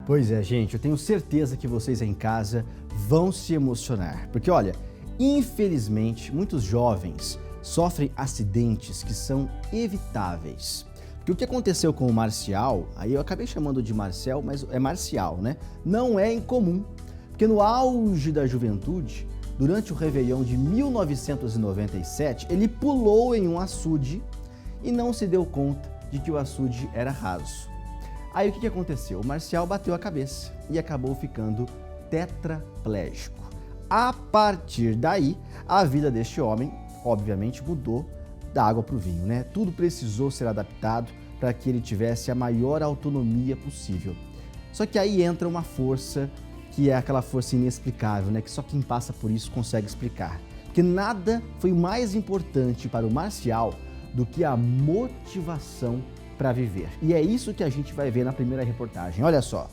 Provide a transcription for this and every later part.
Pois é, gente, eu tenho certeza que vocês em casa vão se emocionar. Porque, olha, infelizmente, muitos jovens sofrem acidentes que são evitáveis. Porque o que aconteceu com o Marcial, aí eu acabei chamando de Marcel, mas é Marcial, né? Não é incomum. Porque no auge da juventude, durante o Réveillon de 1997, ele pulou em um açude e não se deu conta de que o açude era raso. Aí o que aconteceu? O Marcial bateu a cabeça e acabou ficando tetraplégico. A partir daí, a vida deste homem, obviamente, mudou da água para o vinho, né? Tudo precisou ser adaptado para que ele tivesse a maior autonomia possível. Só que aí entra uma força que é aquela força inexplicável, né? Que só quem passa por isso consegue explicar. Porque nada foi mais importante para o Marcial do que a motivação para viver. E é isso que a gente vai ver na primeira reportagem. Olha só.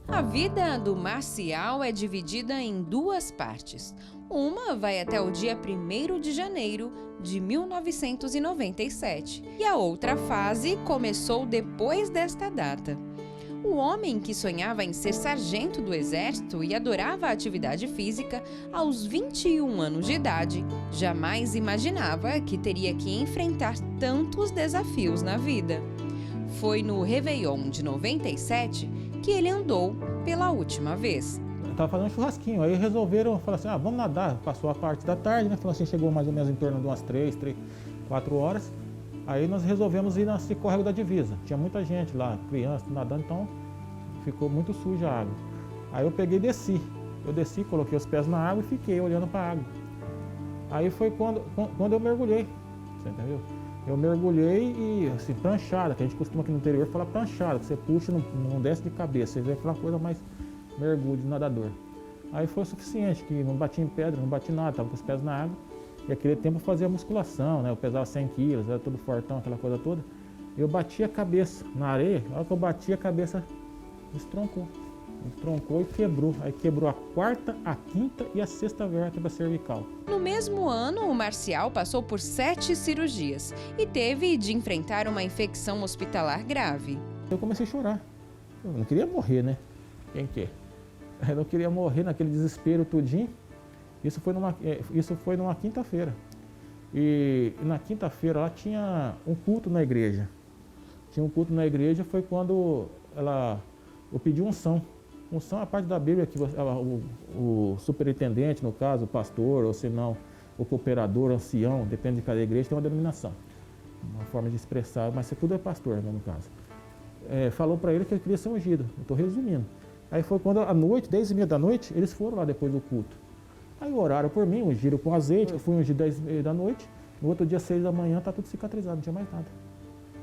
A vida do Marcial é dividida em duas partes. Uma vai até o dia 1º de janeiro de 1997 e a outra fase começou depois desta data. O homem que sonhava em ser sargento do Exército e adorava a atividade física, aos 21 anos de idade, jamais imaginava que teria que enfrentar tantos desafios na vida. Foi no Réveillon de 97 que ele andou pela última vez. Eu estava fazendo um churrasquinho, aí resolveram falar assim, vamos nadar. Passou a parte da tarde, né? Falou assim, chegou mais ou menos em torno de umas 4 horas. Aí nós resolvemos ir nesse córrego da divisa. Tinha muita gente lá, criança nadando, então ficou muito suja a água. Aí eu peguei e desci. Eu desci, coloquei os pés na água e fiquei olhando para a água. Aí foi quando eu mergulhei, você entendeu? Eu mergulhei e, assim, pranchada, que a gente costuma aqui no interior falar pranchada, que você puxa e não desce de cabeça, você vê aquela coisa mais mergulho de nadador. Aí foi o suficiente, que não bati em pedra, não bati nada, estava com os pés na água. E aquele tempo eu fazia musculação, né? Eu pesava 100 quilos, era todo fortão, aquela coisa toda. Eu bati a cabeça na areia, na hora que eu bati a cabeça estroncou e quebrou. Aí quebrou a 4ª, a 5ª e a 6ª vértebra cervical. No mesmo ano, o Marcial passou por 7 cirurgias e teve de enfrentar uma infecção hospitalar grave. Eu comecei a chorar. Eu não queria morrer, né? Quem quer? Eu não queria morrer naquele desespero tudinho. Isso foi numa quinta-feira. E na quinta-feira lá tinha um culto na igreja. Tinha um culto na igreja, foi quando eu pedi unção. Unção é a parte da Bíblia que o superintendente, no caso, o pastor, ou se não, o cooperador, o ancião, depende de cada igreja, tem uma denominação. Uma forma de expressar, mas tudo é pastor, né, no caso. Falou para ele que ele queria ser ungido. Eu estou resumindo. Aí foi quando, à noite, 10h30 da noite, eles foram lá depois do culto. Aí oraram por mim, ungiram com azeite, eu fui ungido 10h30 da noite, no outro dia 6 da manhã está tudo cicatrizado, não tinha mais nada.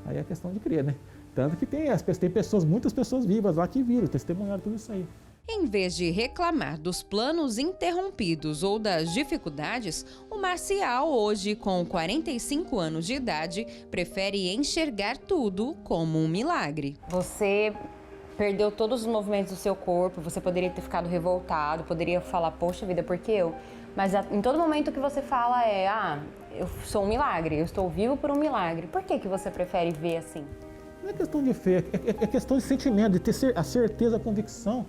Aí é questão de crer, né? Tanto que tem pessoas, muitas pessoas vivas lá que viram, testemunharam tudo isso aí. Em vez de reclamar dos planos interrompidos ou das dificuldades, o Marcial, hoje com 45 anos de idade, prefere enxergar tudo como um milagre. Você perdeu todos os movimentos do seu corpo, você poderia ter ficado revoltado, poderia falar, poxa vida, por que eu? Mas em todo momento o que você fala eu sou um milagre, eu estou vivo por um milagre. Por que você prefere ver assim? Não é questão de fé, é questão de sentimento, de ter a certeza, a convicção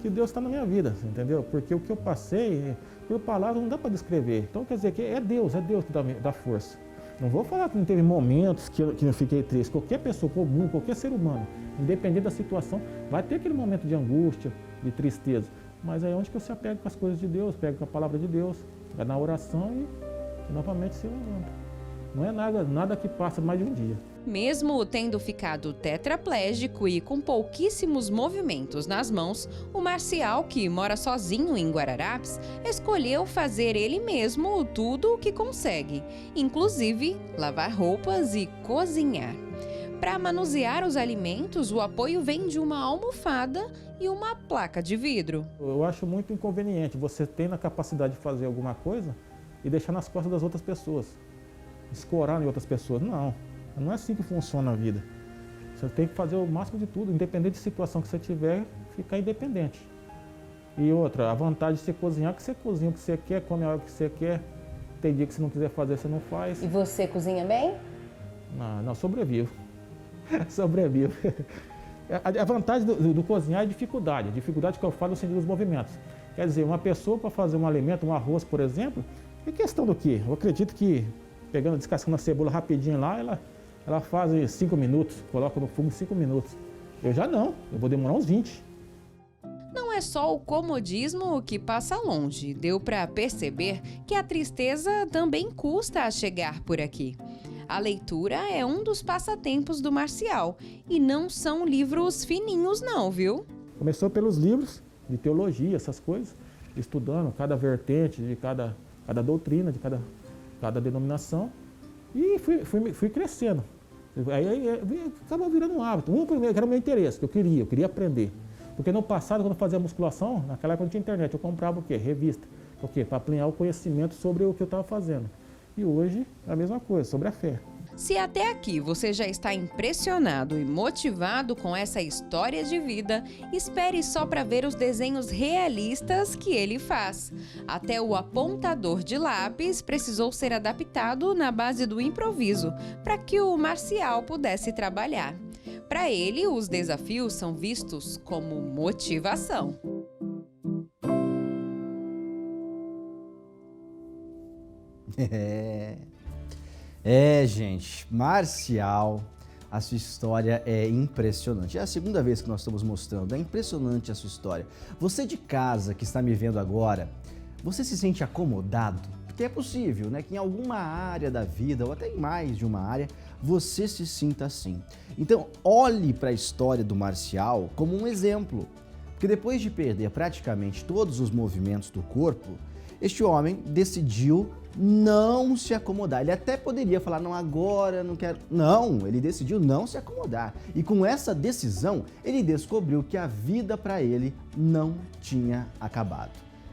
que Deus está na minha vida, entendeu? Porque o que eu passei, por palavras, não dá para descrever. Então, quer dizer, que é Deus que dá força. Não vou falar que não teve momentos que eu fiquei triste. Qualquer pessoa comum, qualquer ser humano, independente da situação, vai ter aquele momento de angústia, de tristeza. Mas é onde que você apega com as coisas de Deus, pega com a palavra de Deus, é na oração e novamente se levanta. Não é nada que passa mais de um dia. Mesmo tendo ficado tetraplégico e com pouquíssimos movimentos nas mãos, o Marcial, que mora sozinho em Guararapes, escolheu fazer ele mesmo tudo o que consegue, inclusive lavar roupas e cozinhar. Para manusear os alimentos, o apoio vem de uma almofada e uma placa de vidro. Eu acho muito inconveniente você ter a capacidade de fazer alguma coisa e deixar nas costas das outras pessoas, escorar em outras pessoas. Não é assim que funciona a vida. Você tem que fazer o máximo de tudo, independente da situação que você tiver, ficar independente. E outra, a vantagem de você cozinhar, que você cozinha o que você quer, come a hora que você quer. Tem dia que você não quiser fazer, você não faz. E você cozinha bem? Não, sobrevivo. Sobrevivo. A vantagem do cozinhar é a dificuldade. A dificuldade que eu falo é o sentido dos movimentos. Quer dizer, uma pessoa para fazer um alimento, um arroz, por exemplo, é questão do quê? Eu acredito que, pegando, descascando a cebola rapidinho lá, ela faz em 5 minutos, coloca no fogo em 5 minutos. Eu já não, eu vou demorar uns 20. Não é só o comodismo que passa longe. Deu para perceber que a tristeza também custa a chegar por aqui. A leitura é um dos passatempos do Marcial. E não são livros fininhos não, viu? Começou pelos livros de teologia, essas coisas, estudando cada vertente de cada doutrina, de cada denominação. E fui crescendo. Aí acaba virando um hábito. Primeiro, que era o meu interesse, que eu queria aprender. Porque no passado, quando eu fazia musculação, naquela época não tinha internet, eu comprava o quê? Revista. Por quê? Para ampliar o conhecimento sobre o que eu estava fazendo. E hoje é a mesma coisa, sobre a fé. Se até aqui você já está impressionado e motivado com essa história de vida, espere só para ver os desenhos realistas que ele faz. Até o apontador de lápis precisou ser adaptado na base do improviso, para que o Marcial pudesse trabalhar. Para ele, os desafios são vistos como motivação. Gente, Marcial, a sua história é impressionante. É a segunda vez que nós estamos mostrando, é impressionante a sua história. Você de casa que está me vendo agora, você se sente acomodado? Porque é possível, né, que em alguma área da vida, ou até em mais de uma área, você se sinta assim. Então, olhe para a história do Marcial como um exemplo. Porque depois de perder praticamente todos os movimentos do corpo, este homem decidiu não se acomodar. Ele até poderia falar, não, agora não quero. Não, ele decidiu não se acomodar. E com essa decisão, ele descobriu que a vida para ele não tinha acabado.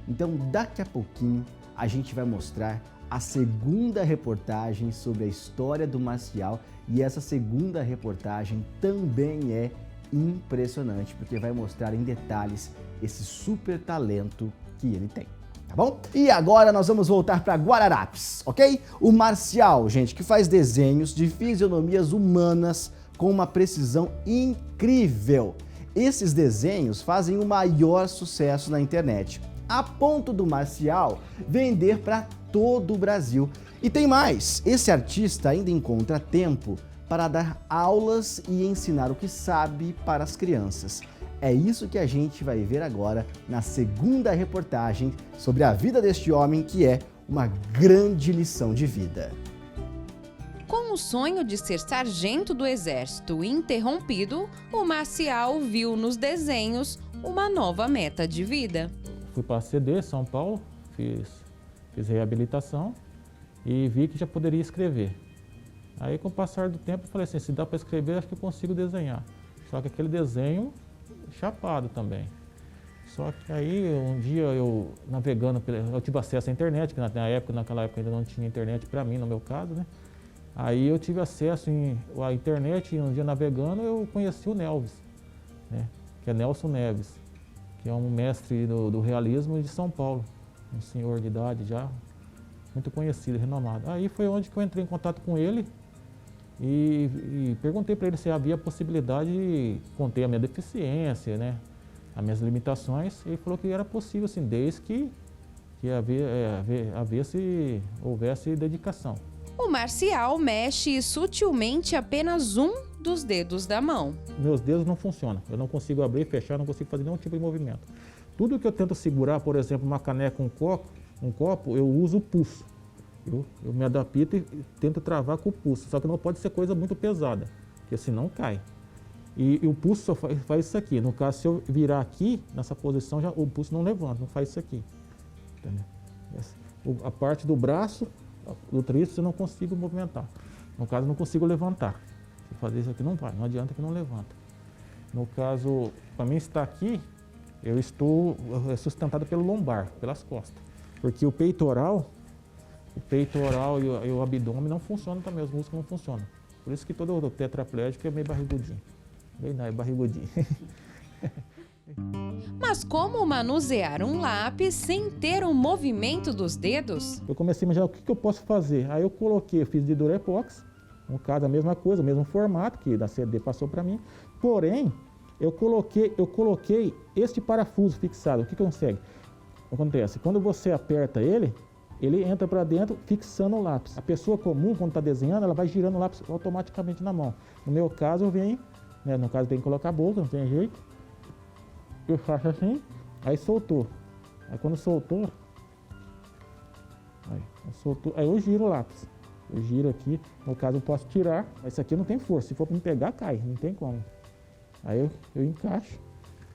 Então, daqui a pouquinho, a gente vai mostrar a segunda reportagem sobre a história do Marcial. E essa segunda reportagem também é impressionante, porque vai mostrar em detalhes esse super talento que ele tem. Tá bom? E agora nós vamos voltar para Guararapes, ok? O Marcial, gente, que faz desenhos de fisionomias humanas com uma precisão incrível. Esses desenhos fazem o maior sucesso na internet, a ponto do Marcial vender para todo o Brasil. E tem mais, esse artista ainda encontra tempo para dar aulas e ensinar o que sabe para as crianças. É isso que a gente vai ver agora na segunda reportagem sobre a vida deste homem, que é uma grande lição de vida. Com o sonho de ser sargento do exército interrompido, o Marcial viu nos desenhos uma nova meta de vida. Fui para a CD, São Paulo, fiz reabilitação e vi que já poderia escrever. Aí, com o passar do tempo, eu falei assim, se dá para escrever, acho que eu consigo desenhar. Só que aquele desenho chapado também. Só que aí, um dia eu navegando, eu tive acesso à internet, que naquela época ainda não tinha internet para mim, no meu caso, né? Aí eu tive acesso à internet e um dia navegando eu conheci o Nelvis, né? Que é Nelson Neves, que é um mestre do realismo de São Paulo, um senhor de idade já, muito conhecido, renomado. Aí foi onde que eu entrei em contato com ele e perguntei para ele se havia possibilidade de conter a minha deficiência, né? As minhas limitações. Ele falou que era possível, assim, desde que houvesse dedicação. O Marcial mexe sutilmente apenas um dos dedos da mão. Meus dedos não funcionam, eu não consigo abrir e fechar, não consigo fazer nenhum tipo de movimento. Tudo que eu tento segurar, por exemplo, uma caneca, um copo, eu uso o pulso. Eu me adapto e tento travar com o pulso, só que não pode ser coisa muito pesada, porque senão cai. E o pulso só faz isso aqui. No caso, se eu virar aqui, nessa posição, o pulso não levanta, não faz isso aqui. Entendeu? A parte do braço, do tríceps, eu não consigo movimentar. No caso, eu não consigo levantar. Se fazer isso aqui, não vai, não adianta que não levanta. No caso, para mim estar aqui, eu estou sustentado pelo lombar, pelas costas. Porque o peitoral e o abdômen não funcionam também, os músculos não funcionam. Por isso que todo tetraplégico é meio barrigudinho. É barrigudinho. Mas como manusear um lápis sem ter o movimento dos dedos? Eu comecei a imaginar o que eu posso fazer. Aí eu fiz de Durepox, no caso a mesma coisa, o mesmo formato que da CD passou para mim. Porém, Eu coloquei este parafuso fixado. O que consegue? Acontece, quando você aperta ele entra para dentro fixando o lápis. A pessoa comum, quando está desenhando, ela vai girando o lápis automaticamente na mão. No meu caso, eu venho, né, no caso tem que colocar a boca, não tem jeito. Eu faço assim, aí soltou. Aí quando soltou, aí eu giro o lápis. Eu giro aqui, no caso eu posso tirar, mas isso aqui não tem força, se for para me pegar, cai, não tem como. Aí eu encaixo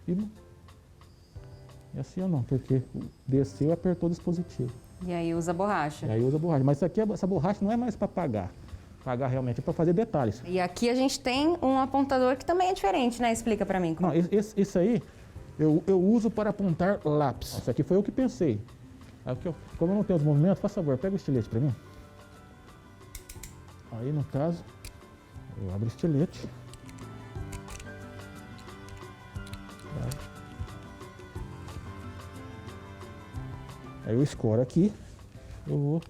e assim ou não, porque desceu e apertou o dispositivo. E aí usa borracha. E aí usa borracha, mas essa borracha não é mais para pagar realmente, é para fazer detalhes. E aqui a gente tem um apontador que também é diferente, né? Explica para mim. Não, esse aí eu uso para apontar lápis. Isso aqui foi eu que pensei. Como eu não tenho os movimentos, faz favor, pega o estilete para mim. Aí no caso, eu abro o estilete. Aí eu escoro aqui, eu vou,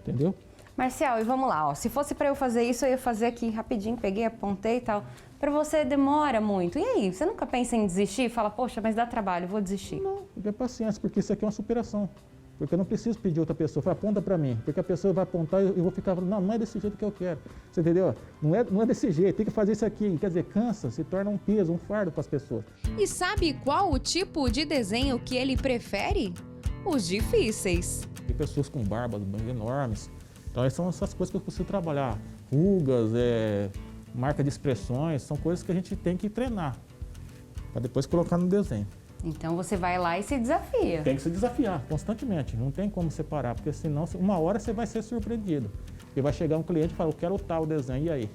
entendeu? Marcial, e vamos lá, ó. Se fosse para eu fazer isso, eu ia fazer aqui rapidinho, peguei, apontei e tal. Para você demora muito. E aí, você nunca pensa em desistir? Fala, poxa, mas dá trabalho, vou desistir. Não, é paciência, porque isso aqui é uma superação. Porque eu não preciso pedir outra pessoa, fala, aponta para mim. Porque a pessoa vai apontar e eu vou ficar falando, não é desse jeito que eu quero. Você entendeu? Não é desse jeito, tem que fazer isso aqui. Quer dizer, cansa, se torna um peso, um fardo para as pessoas. E sabe qual o tipo de desenho que ele prefere? Os difíceis. Tem pessoas com barbas enormes. Então, essas são essas coisas que eu consigo trabalhar. Rugas, marca de expressões, são coisas que a gente tem que treinar para depois colocar no desenho. Então você vai lá e se desafia. Tem que se desafiar constantemente, não tem como separar, porque senão uma hora você vai ser surpreendido. E vai chegar um cliente e falar, eu quero tal desenho, e aí?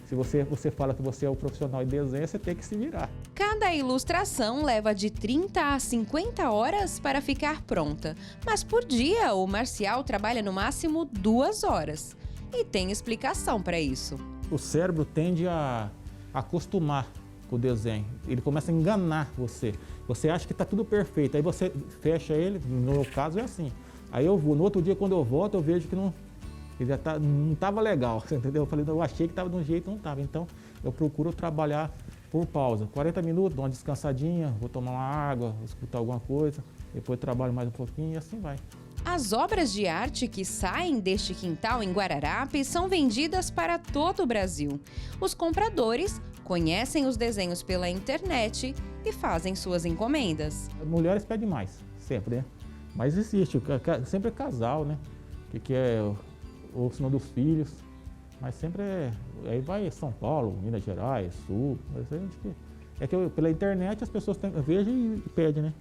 Se você fala que você é o profissional e desenha, você tem que se virar. Cada ilustração leva de 30 a 50 horas para ficar pronta, mas por dia o Marcial trabalha no máximo 2 horas. E tem explicação para isso. O cérebro tende a acostumar com o desenho, ele começa a enganar você. Você acha que está tudo perfeito, aí você fecha ele, no meu caso é assim. Aí eu vou, no outro dia quando eu volto, eu vejo que não estava legal, você entendeu? Eu achei que estava de um jeito, não estava. Então eu procuro trabalhar por pausa. 40 minutos, dou uma descansadinha, vou tomar uma água, vou escutar alguma coisa, depois trabalho mais um pouquinho e assim vai. As obras de arte que saem deste quintal em Guararapes são vendidas para todo o Brasil. Os compradores conhecem os desenhos pela internet e fazem suas encomendas. As mulheres pedem mais, sempre, né? Mas existe, sempre é casal, né? Que é o sinal dos filhos, mas sempre aí vai São Paulo, Minas Gerais, Sul, pela internet as pessoas vejam e pedem, né?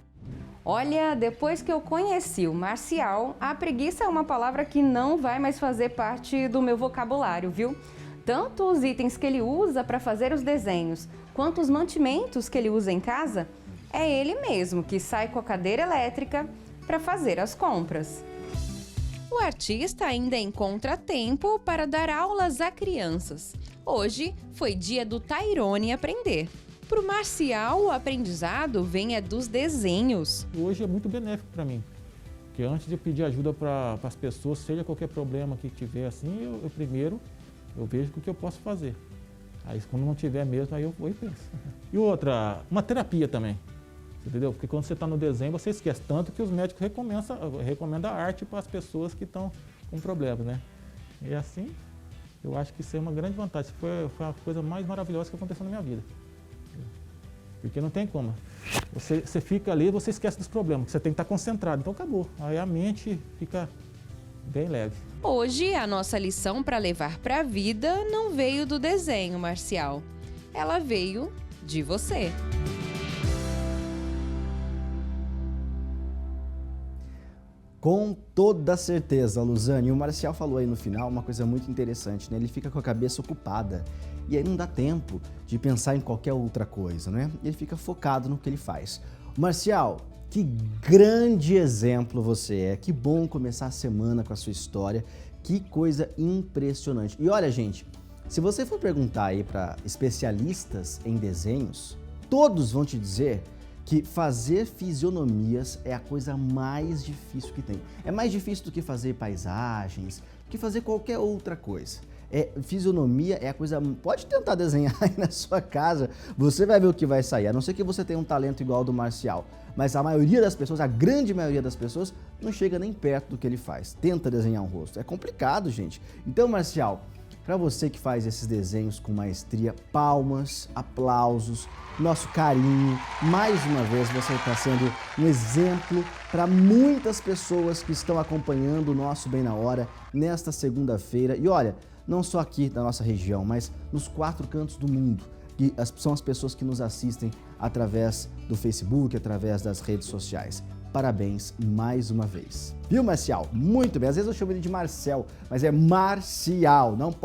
Olha, depois que eu conheci o Marcial, a preguiça é uma palavra que não vai mais fazer parte do meu vocabulário, viu? Tanto os itens que ele usa para fazer os desenhos, quanto os mantimentos que ele usa em casa, é ele mesmo que sai com a cadeira elétrica para fazer as compras. O artista ainda encontra tempo para dar aulas a crianças. Hoje foi dia do Tyrone aprender. Para o Marcial, o aprendizado vem dos desenhos. Hoje é muito benéfico para mim, porque antes de pedir ajuda para as pessoas, seja qualquer problema que tiver assim, eu primeiro vejo o que eu posso fazer. Aí quando não tiver mesmo, aí eu vou e penso. E outra, uma terapia também, entendeu? Porque quando você está no desenho, você esquece, tanto que os médicos recomendam a arte para as pessoas que estão com problemas, né? E assim, eu acho que isso é uma grande vantagem. Isso foi a coisa mais maravilhosa que aconteceu na minha vida. Porque não tem como. Você fica ali e você esquece dos problemas, você tem que estar concentrado. Então acabou. Aí a mente fica bem leve. Hoje, a nossa lição para levar para a vida não veio do desenho, Marcial. Ela veio de você. Com toda certeza, Luzane. O Marcial falou aí no final uma coisa muito interessante, né? Ele fica com a cabeça ocupada e aí não dá tempo de pensar em qualquer outra coisa, né? Ele fica focado no que ele faz. Marcial, que grande exemplo você é. Que bom começar a semana com a sua história. Que coisa impressionante. E olha, gente, se você for perguntar aí para especialistas em desenhos, todos vão te dizer que fazer fisionomias é a coisa mais difícil que tem. É mais difícil do que fazer paisagens, do que fazer qualquer outra coisa. Fisionomia é a coisa... Pode tentar desenhar aí na sua casa, você vai ver o que vai sair. A não ser que você tenha um talento igual ao do Marcial. Mas a maioria das pessoas, a grande maioria das pessoas, não chega nem perto do que ele faz. Tenta desenhar um rosto. É complicado, gente. Então, Marcial, para você que faz esses desenhos com maestria, palmas, aplausos, nosso carinho. Mais uma vez, você está sendo um exemplo para muitas pessoas que estão acompanhando o nosso Bem na Hora nesta segunda-feira. E olha, não só aqui da nossa região, mas nos 4 cantos do mundo, que são as pessoas que nos assistem através do Facebook, através das redes sociais. Parabéns mais uma vez. Viu, Marcial? Muito bem. Às vezes eu chamo ele de Marcel, mas é Marcial. Não pode